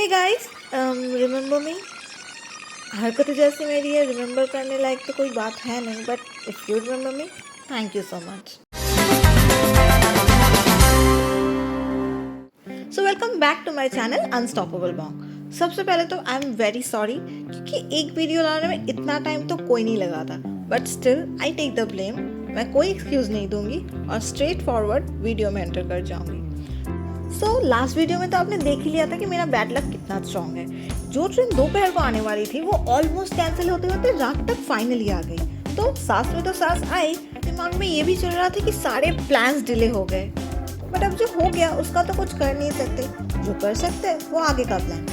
Guys, remember मी। हरकत जैसी मेरी है, रिमेंबर करने लायक तो कोई बात है नहीं, but if you remember me, thank you so much. So welcome back to my channel unstoppable Bong. सबसे पहले तो आई एम वेरी सॉरी, क्योंकि एक वीडियो लाने में इतना टाइम तो कोई नहीं लगा था, but still I take the blame. मैं कोई एक्सक्यूज़ नहीं दूंगी और स्ट्रेट फॉरवर्ड वीडियो में एंटर कर जाऊंगी। लास्ट वीडियो में तो आपने देख ही लिया था कि मेरा बैड लक कितना स्ट्रॉन्ग है। जो ट्रेन दोपहर को आने वाली थी वो ऑलमोस्ट कैंसिल होते होते रात तक फाइनली आ गई। तो सास में तो सास आई, दिमाग में ये भी चल रहा था कि सारे प्लान्स डिले हो गए, बट अब जो हो गया उसका तो कुछ कर नहीं सकते। जो कर सकते वो आगे का प्लान।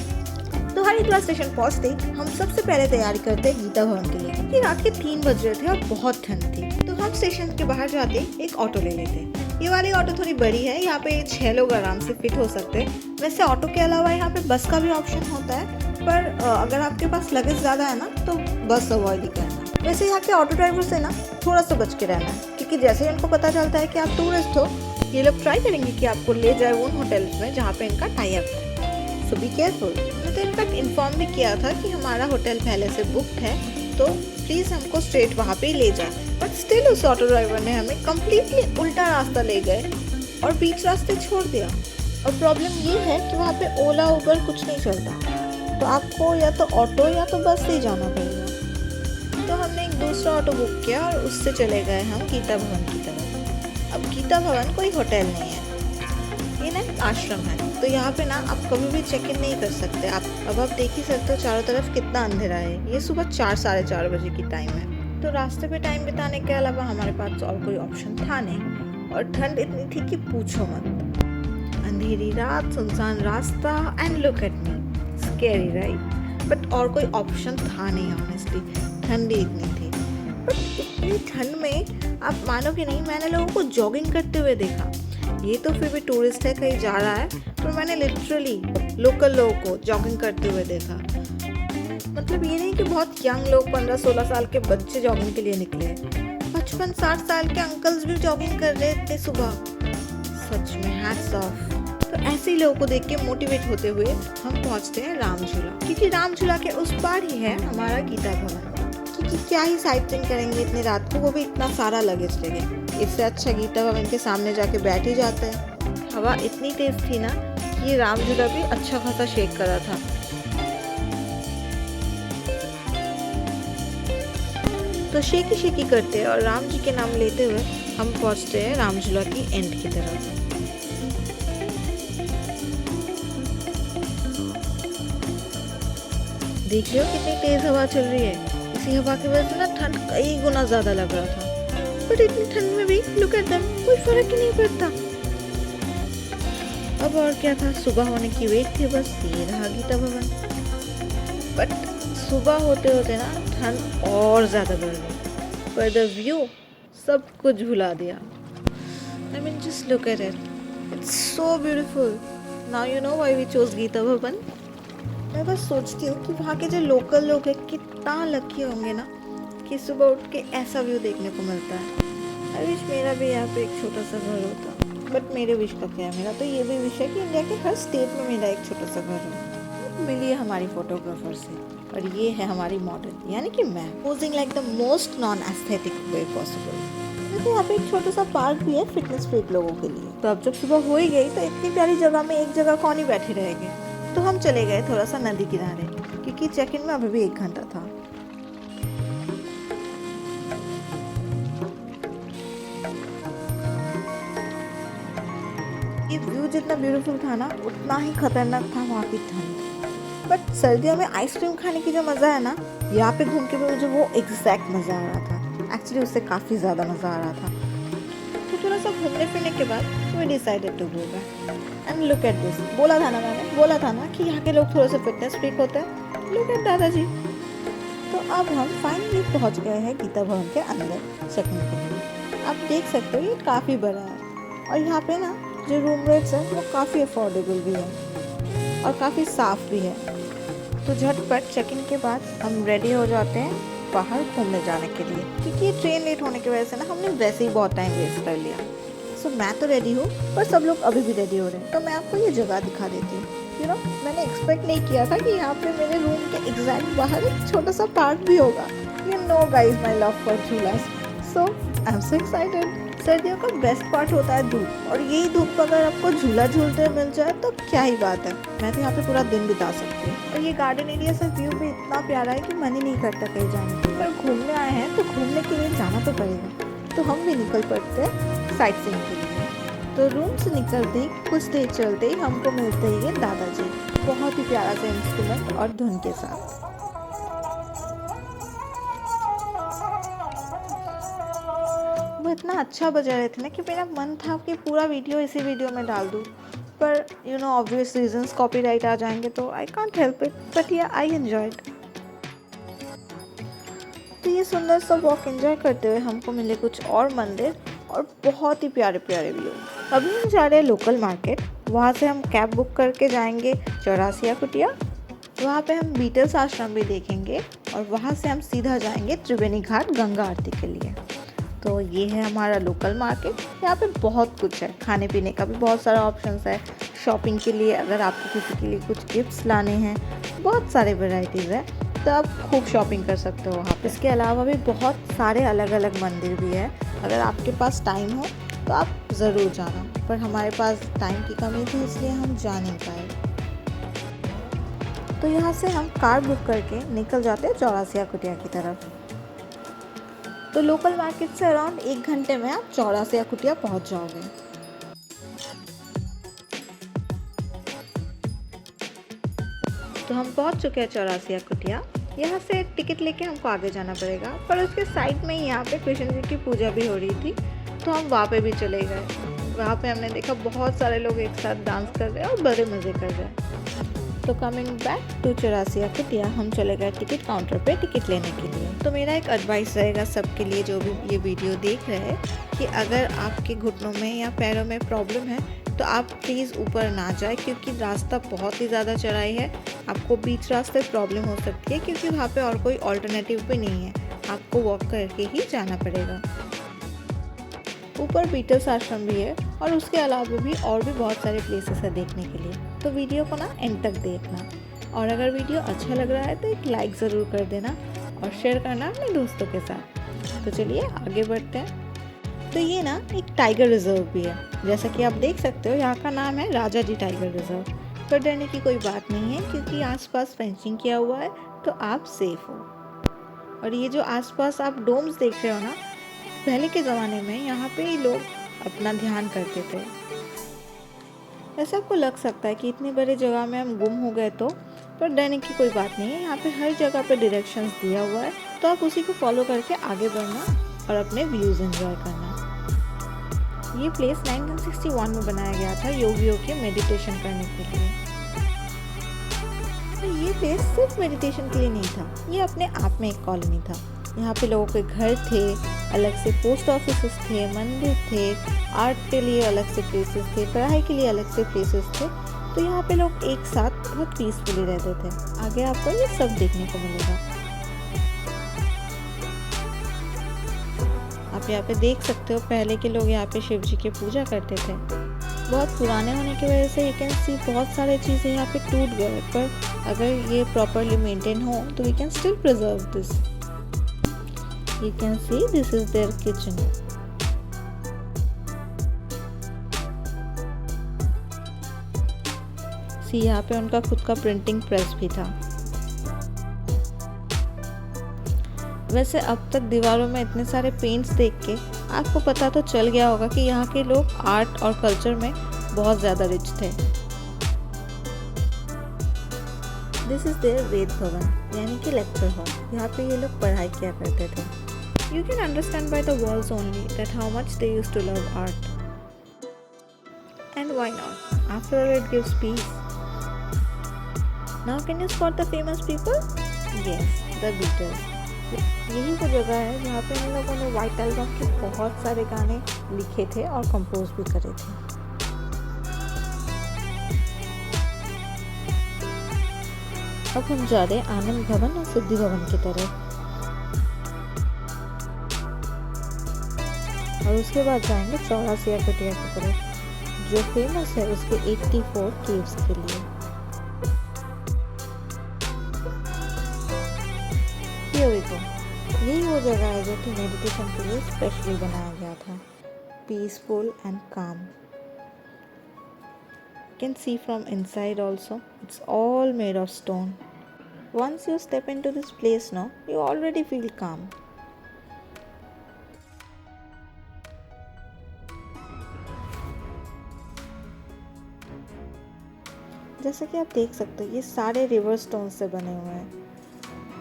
तो हरिद्वार स्टेशन पहुंचते हम सबसे पहले तैयारी करते गीता भवन के लिए, क्योंकि रात के 3 बज रहे थे और बहुत ठंड थी। तो हम स्टेशन के बाहर जाते एक ऑटो ले लेते। ये वाली ऑटो थोड़ी बड़ी है, यहाँ पे 6 लोग आराम से फिट हो सकते हैं। वैसे ऑटो के अलावा यहाँ पे बस का भी ऑप्शन होता है, पर अगर आपके पास लगेज ज़्यादा है ना तो बस अवॉइड ही करना। वैसे यहाँ के ऑटो ड्राइवर से ना थोड़ा सा बच के रहना है, क्योंकि जैसे ही उनको पता चलता है कि आप टूरिस्ट हो, ये लोग ट्राई करेंगे कि आपको ले जाए उन होटल्स में जहाँ पे इनका टाई अप है। सो बी केयरफुल। तो इनफैक्ट इन्फॉर्म भी किया था कि हमारा होटल पहले से बुकड है, तो प्लीज़ हमको स्ट्रेट वहाँ पे ही ले जाए। बट स्टिल उस ऑटो ड्राइवर ने हमें कम्प्लीटली उल्टा रास्ता ले गए और बीच रास्ते छोड़ दिया। और प्रॉब्लम ये है कि वहाँ पे ओला उबर कुछ नहीं चलता, तो आपको या तो ऑटो या तो बस से ही जाना पड़ेगा। तो हमने एक दूसरा ऑटो बुक किया और उससे चले गए हम गीता भवन की तरफ। अब गीता भवन कोई होटल नहीं है, ये ना एक आश्रम है। तो यहाँ पे ना आप कभी भी चेक इन नहीं कर सकते। अब आप देख ही सकते हो चारों तरफ कितना अंधेरा है। ये सुबह 4 साढ़े 4 बजे की टाइम है। तो रास्ते पे टाइम बिताने के अलावा हमारे पास और कोई ऑप्शन था नहीं, और ठंड इतनी थी कि पूछो मत। अंधेरी रात, सुनसान रास्ता, and look at me, scary right. But और कोई ऑप्शन था नहीं ऑनेस्टली, ठंड ही इतनी थी। बट इतनी ठंड में आप मानोगे नहीं, मैंने लोगों को जॉगिंग करते हुए देखा। ये तो फिर भी टूरिस्ट है, कहीं जा रहा है, पर मैंने लिटरली लोकल लोगों को जॉगिंग करते हुए देखा। मतलब ये नहीं कि बहुत यंग लोग 15-16 साल के बच्चे जॉगिंग के लिए निकले, 55-60 साल के अंकल्स भी जॉगिंग कर रहे थे सुबह। सच में हैट्स ऑफ। तो ऐसे ही लोगों को देख के मोटिवेट होते हुए हम पहुंचते हैं राम झूला, क्योंकि राम झूला के उस पार ही है हमारा गीता भवन। क्योंकि क्या ही साइट सीइंग करेंगे इतनी रात को, वो भी इतना सारा लगेज लेके। इससे अच्छा गीता भवन के सामने जाके बैठ ही जाते हैं। हवा इतनी तेज थी ना कि ये राम झूला भी अच्छा खासा शेक कर रहा था। तो शेकी शेकी करते और राम जी के नाम लेते हुए हम पहुंचते हैं राम झूला की एंड की तरफ। देख लो कितनी तेज हवा चल रही है। इसी हवा की वजह से ना ठंड कई गुना ज्यादा लग रहा था, बट इतनी ठंड में भी लुक एट देम, कोई फर्क ही नहीं पड़ता। अब और क्या था, सुबह होने की वेट थी, बस ये रहा गीता भवन। बट सुबह होते होते ना ठंड और ज़्यादा बढ़ गई, पर द व्यू सब कुछ भुला दिया। I mean just look at it, it's so beautiful. Now you know why we chose Gita Bhavan. मैं बस सोचती हूँ कि वहाँ के जो लोकल लोग हैं कितना लकी होंगे ना कि सुबह उठ के ऐसा व्यू देखने को मिलता है। आई विश मेरा भी यहाँ पे एक छोटा सा घर होता, बट मेरे विश का क्या है, मेरा तो ये भी विश है कि इंडिया के हर स्टेट में मेरा एक छोटा सा घर हो। मिली है हमारी फोटोग्राफर से, और ये है हमारी मॉडल, यानी कि मैं posing like the most non aesthetic way possible. देखो यहाँ पे एक छोटा सा पार्क भी है फिटनेस फ्रीक लोगों के लिए। तो अब जब सुबह हो ही गई तो इतनी प्यारी जगह में एक जगह कौन ही बैठे रहेंगे। तो हम चले गए थोड़ा सा नदी किनारे, क्योंकि चेक इन में अभी भी 1 घंटा था। ये व्यू जितना ब्यूटीफुल था ना, उतना ही खतरनाक था वहाँ की ठंड। बट सर्दियों में आइसक्रीम खाने की जो मज़ा है ना, यहाँ पे घूम के भी मुझे वो एग्जैक्ट मज़ा आ रहा था। एक्चुअली उससे काफ़ी ज़्यादा मज़ा आ रहा था। तो थोड़ा सा घूमने फिरने के बाद we decided to go back. And look at this, बोला था ना मैंने, बोला था ना कि यहाँ के लोग थोड़े से फिटनेस फ्रीक होते हैं। लुक एट दादाजी। तो अब हम फाइनली पहुँच गए हैं गीता भवन के अंदर चेक इन के लिए। आप देख सकते हो ये काफ़ी बड़ा है, और यहाँ पे ना जो रूम रेट्स हैं वो काफ़ी अफोर्डेबल भी है और काफ़ी साफ़ भी है। तो झटपट चेक इन के बाद हम रेडी हो जाते हैं बाहर घूमने जाने के लिए, क्योंकि ट्रेन लेट होने की वजह से ना हमने वैसे ही बहुत टाइम वेस्ट कर लिया। सो मैं तो रेडी हूँ, पर सब लोग अभी भी रेडी हो रहे हैं, तो मैं आपको ये जगह दिखा देती हूँ। मैंने एक्सपेक्ट नहीं किया था कि यहाँ पे मेरे रूम के एग्जैक्ट बाहर एक छोटा सा पार्क भी होगा। गाइस, माई लव फॉर झूलास, so I am so excited. सर्दियों का बेस्ट पार्ट होता है धूप, और यही धूप अगर आपको झूला झूलते हुए मिल जाए तो क्या ही बात है। मैं तो यहाँ पे पूरा दिन बिता सकती हूँ। और ये गार्डन एरिया से व्यू भी इतना प्यारा है कि मन ही नहीं करता कहीं जाने का। पर घूमने आए हैं तो घूमने के लिए जाना तो पड़ेगा, तो हम भी निकल पड़ते हैं साइट सीइंग के लिए। तो रूम से निकलते ही कुछ देर चलते ही हमको मिलते ही ये दादाजी, बहुत ही प्यारा सा इंस्ट्रूमेंट और धुन के साथ। वो इतना अच्छा बजा रहे थे ना कि मेरा मन था कि पूरा वीडियो इसी वीडियो में डाल दूँ, पर ऑब्वियस रीजंस कॉपीराइट आ जाएंगे तो I can't help it, but या आई एंजॉयड। तो ये सुंदर सा वॉक एंजॉय करते हुए हमको मिले कुछ और मंदिर और बहुत ही प्यारे प्यारे व्यू। अभी हम जा रहे हैं लोकल मार्केट, वहाँ से हम कैब बुक करके जाएंगे चौरासिया कुटिया। वहाँ पे हम बीटल्स आश्रम भी देखेंगे और वहाँ से हम सीधा जाएंगे त्रिवेणी घाट गंगा आरती के लिए। तो ये है हमारा लोकल मार्केट। यहाँ पे बहुत कुछ है, खाने पीने का भी बहुत सारा ऑप्शंस है। शॉपिंग के लिए अगर आपको किसी के लिए कुछ गिफ्ट्स लाने हैं, बहुत सारे वैरायटीज़ है, तो आप खूब शॉपिंग कर सकते हो वहाँ पे। इसके अलावा भी बहुत सारे अलग अलग मंदिर भी है। अगर आपके पास टाइम हो तो आप ज़रूर जाना, पर हमारे पास टाइम की कमी थी इसलिए हम जा नहीं पाए। तो यहाँ से हम कार बुक करके निकल जाते हैं चौरासिया कुटिया की तरफ। तो लोकल मार्केट से अराउंड 1 घंटे में आप चौरासिया कुटिया पहुँच जाओगे। तो हम पहुँच चुके हैं चौरासिया कुटिया। यहाँ से टिकट लेके हमको आगे जाना पड़ेगा, पर उसके साइड में ही यहाँ पे कृष्ण जी की पूजा भी हो रही थी, तो हम वहाँ पे भी चले गए। वहाँ पे हमने देखा बहुत सारे लोग एक साथ डांस कर रहे हैं और बड़े मज़े कर रहे हैं। तो कमिंग बैक टू चौरासिया कुटिया, हम चले गए टिकट काउंटर पे टिकट लेने के लिए। तो मेरा एक एडवाइस रहेगा सबके लिए जो भी ये वीडियो देख रहे हैं, कि अगर आपके घुटनों में या पैरों में प्रॉब्लम है तो आप प्लीज़ ऊपर ना जाए, क्योंकि रास्ता बहुत ही ज़्यादा चढ़ाई है। आपको बीच रास्ते प्रॉब्लम हो सकती है, क्योंकि वहाँ पे और कोई ऑल्टरनेटिव भी नहीं है, आपको वॉक करके ही जाना पड़ेगा। ऊपर बीटल्स आश्रम भी है और उसके अलावा भी और भी बहुत सारे प्लेसेस है देखने के लिए। तो वीडियो को ना एंड तक देखना, और अगर वीडियो अच्छा लग रहा है तो एक लाइक ज़रूर कर देना और शेयर करना अपने दोस्तों के साथ। तो चलिए आगे बढ़ते हैं। तो ये ना एक टाइगर रिजर्व भी है, जैसा कि आप देख सकते हो यहाँ का नाम है राजा जी टाइगर रिजर्व। पर डरने की कोई बात नहीं है, क्योंकि आसपास फेंसिंग किया हुआ है, तो आप सेफ हो। और ये जो आसपास आप डोम्स देख रहे हो ना, पहले के ज़माने में यहाँ पे ही लोग अपना ध्यान करते थे। ऐसा आपको लग सकता है कि इतनी बड़ी जगह में हम गुम हो गए तो, पर डरने की कोई बात नहीं है। यहाँ पे हर जगह पे डायरेक्शंस दिया हुआ है, तो आप उसी को फॉलो करके आगे बढ़ना और अपने व्यूज़ एंजॉय करना। ये प्लेस 1961 में बनाया गया था योगियों के मेडिटेशन करने के लिए। तो ये प्लेस सिर्फ मेडिटेशन के लिए नहीं था, ये अपने आप में एक कॉलोनी था। यहाँ पे लोगों के घर थे, अलग से पोस्ट ऑफिसेस थे, मंदिर थे, आर्ट के लिए अलग से प्लेसेस थे, पढ़ाई के लिए अलग से प्लेसेस थे। तो यहाँ पे लोग एक साथ बहुत पीसफुली रहते थे। आगे आपको ये सब देखने को मिलेगा। आप यहाँ पे देख सकते हो, पहले के लोग यहाँ पे शिव जी की पूजा करते थे। बहुत पुराने होने की वजह से यू कैन सी बहुत सारे चीज़ें यहाँ पे टूट गए, पर अगर ये प्रॉपरली मेंटेन हो तो we can still preserve this. You can see this is their kitchen. See यहाँ पे उनका खुद का प्रिंटिंग प्रेस भी था। वैसे अब तक दीवारों में इतने सारे पेंट्स देख के आपको पता तो चल गया होगा कि यहाँ के लोग आर्ट और कल्चर में बहुत ज़्यादा रिच थे। दिस इज देयर वेद भवन, यानी कि लेक्चर हॉल। यहाँ पे ये लोग पढ़ाई किया करते थे। You can understand by the walls only that how much they used to love art. And why not, after all it gives peace. Now can you spot the famous people? Yes, the Beatles. यही वो जगह है जहाँ पे इन लोगों ने white album के बहुत सारे गाने लिखे थे और कंपोज भी करे थे। अब हम जा रहे हैं आनंद भवन और सिद्धि भवन की तरफ, और उसके बाद जाएंगे चौरासिया कुटिया की तरफ, जो फेमस है उसके 84 केव्स के लिए। यही वो जगह है जो कि मेडिटेशन के लिए स्पेशली बनाया गया था, पीसफुल एंड काम। You can see from inside also, it's all made of stone. Once you step into this place now, you already feel calm. जैसे कि आप देख सकते हो ये सारे रिवर स्टोन से बने हुए हैं।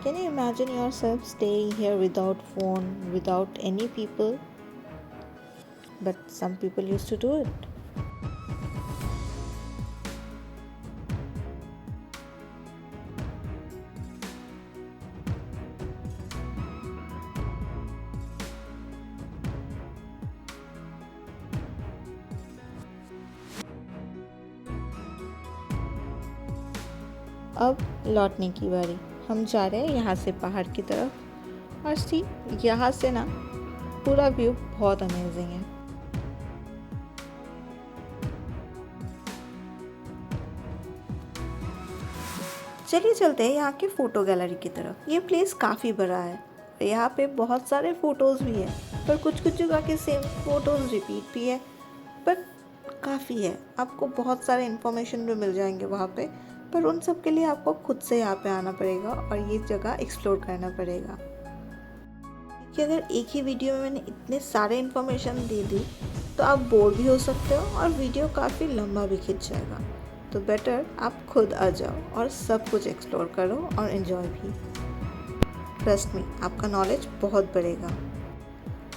Can you imagine yourself staying here without phone, without any people? But some people used to do it. अब लौटने की बारी। हम जा रहे हैं यहाँ से पहाड़ की तरफ, और सी यहाँ से ना पूरा व्यू बहुत अमेजिंग है। चलिए चलते हैं यहाँ के फ़ोटो गैलरी की तरफ। ये प्लेस काफ़ी बड़ा है, यहाँ पे बहुत सारे फ़ोटोज़ भी है, पर कुछ कुछ जगह के सेम फ़ोटोज़ रिपीट भी है, पर काफ़ी है। आपको बहुत सारे इन्फॉर्मेशन भी मिल जाएंगे वहाँ पे, पर उन सब के लिए आपको खुद से यहाँ पे आना पड़ेगा और ये जगह एक्सप्लोर करना पड़ेगा। क्योंकि अगर एक ही वीडियो में मैंने इतने सारे इन्फॉर्मेशन दे दी तो आप बोर भी हो सकते हो और वीडियो काफ़ी लंबा भी खिंच जाएगा। तो बेटर आप खुद आ जाओ और सब कुछ एक्सप्लोर करो और एंजॉय भी। ट्रस्ट मी, आपका नॉलेज बहुत बढ़ेगा।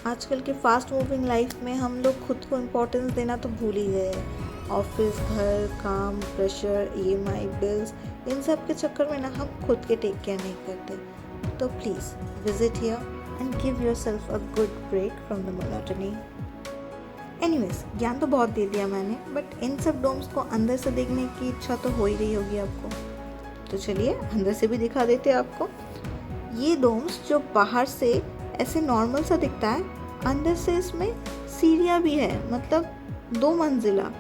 आजकल के फास्ट मूविंग लाइफ में हम लोग खुद को इम्पोर्टेंस देना तो भूल ही गए हैं। ऑफिस, घर, काम, प्रेशर, EMI, बिल्स, इन सब के चक्कर में ना हम खुद के टेक केयर नहीं करते। तो please visit here and give yourself a good break from the monotony. Anyways, ज्ञान तो बहुत दे दिया मैंने, बट इन सब डोम्स को अंदर से देखने की इच्छा तो हो ही रही होगी आपको। तो चलिए अंदर से भी दिखा देते हैं आपको। ये डोम्स जो बाहर से ऐसे नॉर्मल सा दिखता है, अंदर से इसमें सीढ़ियाँ भी है, मतलब 2 मंजिला,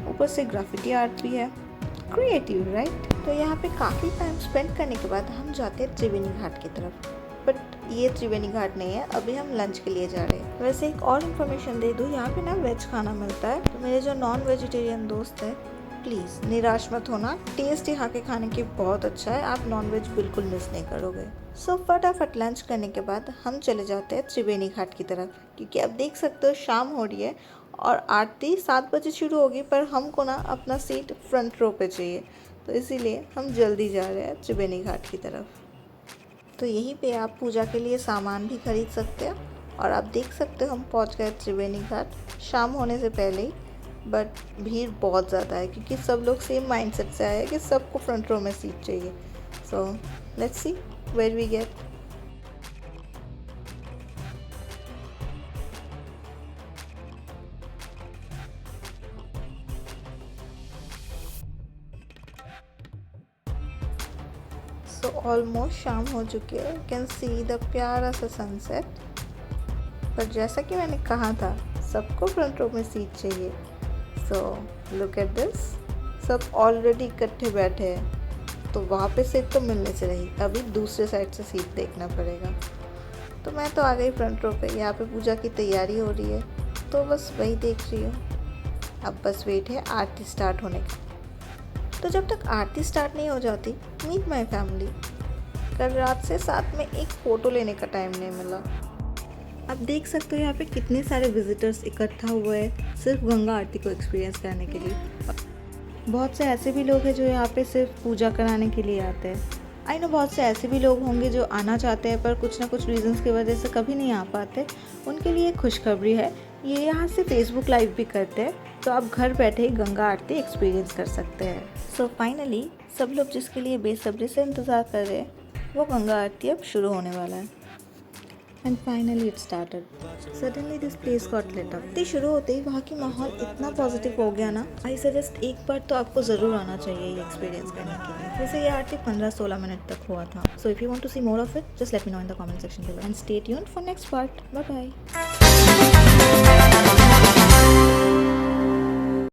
ऊपर से ग्राफिटी आर्ट भी है। Creative right? तो यहाँ पे काफ़ी टाइम स्पेंड करने के बाद हम जाते हैं त्रिवेणी घाट की तरफ। बट ये त्रिवेणी घाट नहीं है, अभी हम लंच के लिए जा रहे हैं। वैसे एक और इन्फॉर्मेशन दे दूँ, यहाँ पे ना वेज खाना मिलता है। तो मेरे जो नॉन वेजिटेरियन दोस्त है, प्लीज़ निराश मत होना, टेस्ट यहाँ के खाने की बहुत अच्छा है, आप नॉन वेज बिल्कुल मिस नहीं करोगे। सो फटाफट लंच करने के बाद हम चले जाते हैं त्रिवेणी घाट की तरफ, क्योंकि आप देख सकते हो शाम हो रही है और आरती 7 बजे शुरू होगी, पर हमको ना अपना सीट फ्रंट रो पे चाहिए, तो इसीलिए हम जल्दी जा रहे हैं त्रिवेणी घाट की तरफ। तो यहीं पे आप पूजा के लिए सामान भी खरीद सकते हैं, और आप देख सकते हो हम पहुंच गए त्रिवेणी घाट शाम होने से पहले ही। बट भीड़ बहुत ज़्यादा है, क्योंकि सब लोग सेम माइंडसेट से आए हैं कि सबको फ्रंट रो में सीट चाहिए। So let's see where we get. So almost शाम हो चुकी है, यू कैन सी द प्यारा सा सनसेट। पर जैसा कि मैंने कहा था, सबको फ्रंट रो में सीट चाहिए। सो लुक एट दिस, सब ऑलरेडी इकट्ठे बैठे हैं, तो वहाँ पे सीट तो मिलने से रही, अभी दूसरे साइड से सीट देखना पड़ेगा। तो मैं तो आ गई फ्रंट रो पे। यहाँ पे पूजा की तैयारी हो रही है, तो बस वही देख रही हूँ। अब बस वेट है आरती स्टार्ट होने का। तो जब तक आरती स्टार्ट नहीं हो जाती, मीट माई फैमिली। कल रात से साथ में एक फ़ोटो लेने का टाइम नहीं मिला। आप देख सकते हो यहाँ पे कितने सारे विजिटर्स इकट्ठा हुए हैं सिर्फ गंगा आरती को एक्सपीरियंस करने के लिए। बहुत से ऐसे भी लोग हैं जो यहाँ पे सिर्फ पूजा कराने के लिए आते हैं। आई नो बहुत से ऐसे भी लोग होंगे जो आना चाहते हैं, पर कुछ ना कुछ रीजंस की वजह से कभी नहीं आ पाते। उनके लिए खुशखबरी है, ये यहाँ से फेसबुक लाइव भी करते हैं, तो आप घर बैठे ही गंगा आरती एक्सपीरियंस कर सकते हैं। सो फाइनली सब लोग जिसके लिए बेसब्री से इंतज़ार कर रहे हैं, वो गंगा आरती अब शुरू होने वाला है। And finally it started. Suddenly this place got lit up. आरती शुरू होते ही वहाँ की माहौल इतना पॉजिटिव हो गया ना, आई सजेस्ट एक बार तो आपको ज़रूर आना चाहिए ये एक्सपीरियंस करने के लिए। वैसे ये आरती 15-16 मिनट तक हुआ था। So if you want to see more of it, just let me know in the comment section below and stay tuned for next part. Bye bye.